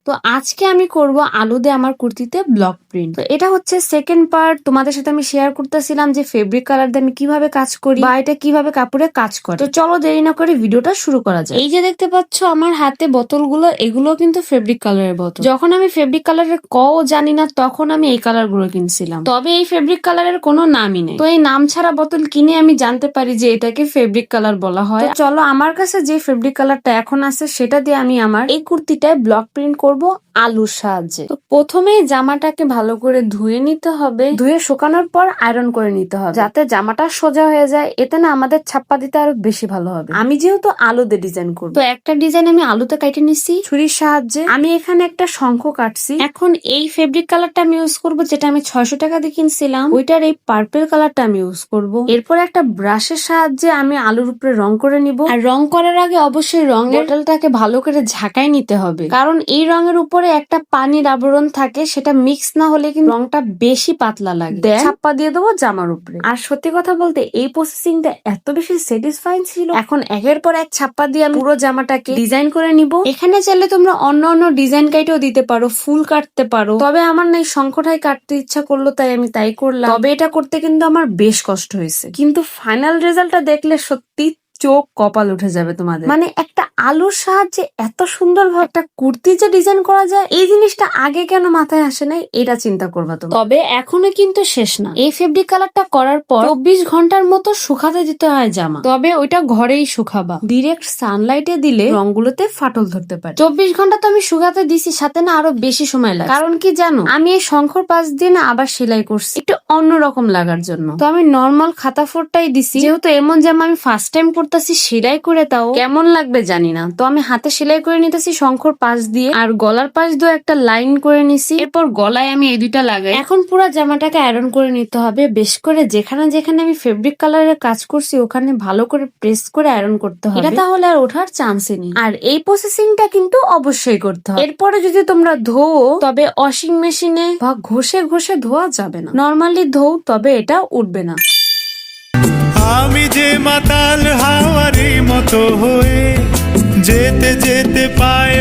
তো আজকে আমি করব আলু দিয়ে আমার কুর্তিতে ব্লক প্রিন্ট। তো এটা হচ্ছে সেকেন্ড পার্ট। তোমাদের সাথে আমি শেয়ার করতেছিলাম যে ফেব্রিক কালার দিয়ে আমি কিভাবে কাজ করি বা এটা কিভাবে কাপড়ে কাজ করে। তো চলো দেরি না করে ভিডিওটা শুরু করা যায়। এই যে দেখতে পাচ্ছ আমার হাতে বোতলগুলো, এগুলো কিন্তু ফেব্রিক কালারের বোতল। যখন আমি ফেব্রিক কালারের জানি না তখন আমি এই কালার গুলো কিনছিলাম, তবে এই ফেব্রিক কালারের কোনো নামই নেই। তো এই নাম ছাড়া বোতল কিনে আমি জানতে পারি যে এটাকে ফেব্রিক কালার বলা হয়। চলো আমার কাছে যে ফেব্রিক কালারটা এখন আছে সেটা দিয়ে আমি আমার এই কুর্তিটায় ব্লক প্রিন্ট করব আলুর সাহায্যে। তো প্রথমেই জামাটাকে ভালো করে ধুয়ে নিতে হবে, ধুয়ে শুকানোর পর আয়রন করে নিতে হবে যাতে জামাটা সোজা হয়ে যায়। এতে না আমাদের ছাপ্পা দিতে আরো বেশি ভালো হবে। আমি যেহেতু আলুতে ডিজাইন করব, তো একটা ডিজাইন আমি আলুতে কেটে নিচ্ছি ছুরির সাহায্যে। আমি এখানে একটা শঙ্খ কাটছি। এখন এই ফেব্রিক কালারটা আমি ইউজ করব যেটা আমি 600 টাকা দিয়ে কিনছিলাম, ওইটার এই পার্পল কালারটা আমি ইউজ করব। এরপর একটা ব্রাশের সাহায্যে আমি আলুর উপরে রং করে নিব। আর রং করার আগে অবশ্যই রঙের বোতলটাকে ভালো করে ঝাঁকাই নিতে হবে, কারণ এই রঙের উপরে একটা পানির আবরণ থাকে, সেটা মিক্স না হলে কিন্তু রংটা বেশি পাতলা লাগে। ছাপ্পা দিয়ে দেবো জামার উপরে। আর সত্যি কথা বলতে এই প্রসেসিংটা এত বেশি স্যাটিসফাইং ছিল। এখন একের পর এক ছাপ্পা দিয়ে আমি পুরো জামাটাকে ডিজাইন করে নিব। এখানে চাইলে তোমরা অন্য অন্য ডিজাইন কাইটেও দিতে পারো, ফুল কাটতে পারো, তবে আমার না এই শঙ্খটাই কাটতে ইচ্ছা করলো তাই আমি তাই করলাম। তবে এটা করতে কিন্তু আমার বেশ কষ্ট হয়েছে, কিন্তু ফাইনাল রেজাল্টটা দেখলে সত্যি চোখ কপাল উঠে যাবে তোমাদের। মানে একটা আলুর সাহায্যে এত সুন্দর ভাবে একটা কুর্তি যে ডিজাইন করা যায়, এই জিনিসটা আগে কেন মাথায় আসে নাই এটা চিন্তা করবা তুমি। তবে এখনো কিন্তু শেষ না। এই ফেব্রিক কালারটা করার পর 24 ঘন্টার মতো শুকাতে দিতে হয় জামা। তবে ওইটা ঘরেই শুকাবা, ডিরেক্ট সানলাইটে দিলে রংগুলোতে ফাটল ধরতে পারে। 24 ঘন্টা তো আমি শুকাতে দিছি, সাথে না আরো বেশি সময় লাগে। কারণ কি জানো, আমি এই শঙ্খর পাশ দিয়ে না আবার সেলাই করছি একটু অন্যরকম লাগার জন্য। তো আমি নর্মাল খাতা ফোরটাই দিছি, যেহেতু এমন জামা আমি ফার্স্ট টাইম পরতাছি সেলাই করে, তাও কেমন লাগবে জানি না। তো আমি হাতে সেলাই করে নিতেছি শঙ্খর পাশ দিয়ে, আর গলার পাশ দিয়ে একটা লাইন করে নিছি। এরপর গলায় আমি এই দুইটা লাগাই। এখন পুরো জামাটাকে আয়রন করে নিতে হবে বেশ করে। যেখানে যেখানে আমি ফেব্রিক কালারের কাজ করছি ওখানে ভালো করে প্রেস করে আয়রন করতে হবে, এটা তাহলে আর ওঠার চান্সই নেই। আর এই প্রসেসিংটা কিন্তু অবশ্যই করতে হবে। এরপরে যদি তোমরা ধোও তবে ওয়াশিং মেশিনে বা ঘষে ঘষে ধোয়া যাবে না, নর্মালি ধোও তবে এটা উঠবে না। আমি যে মাতাল হাওয়ারি মতো হয়ে যেতে যেতে পায়ে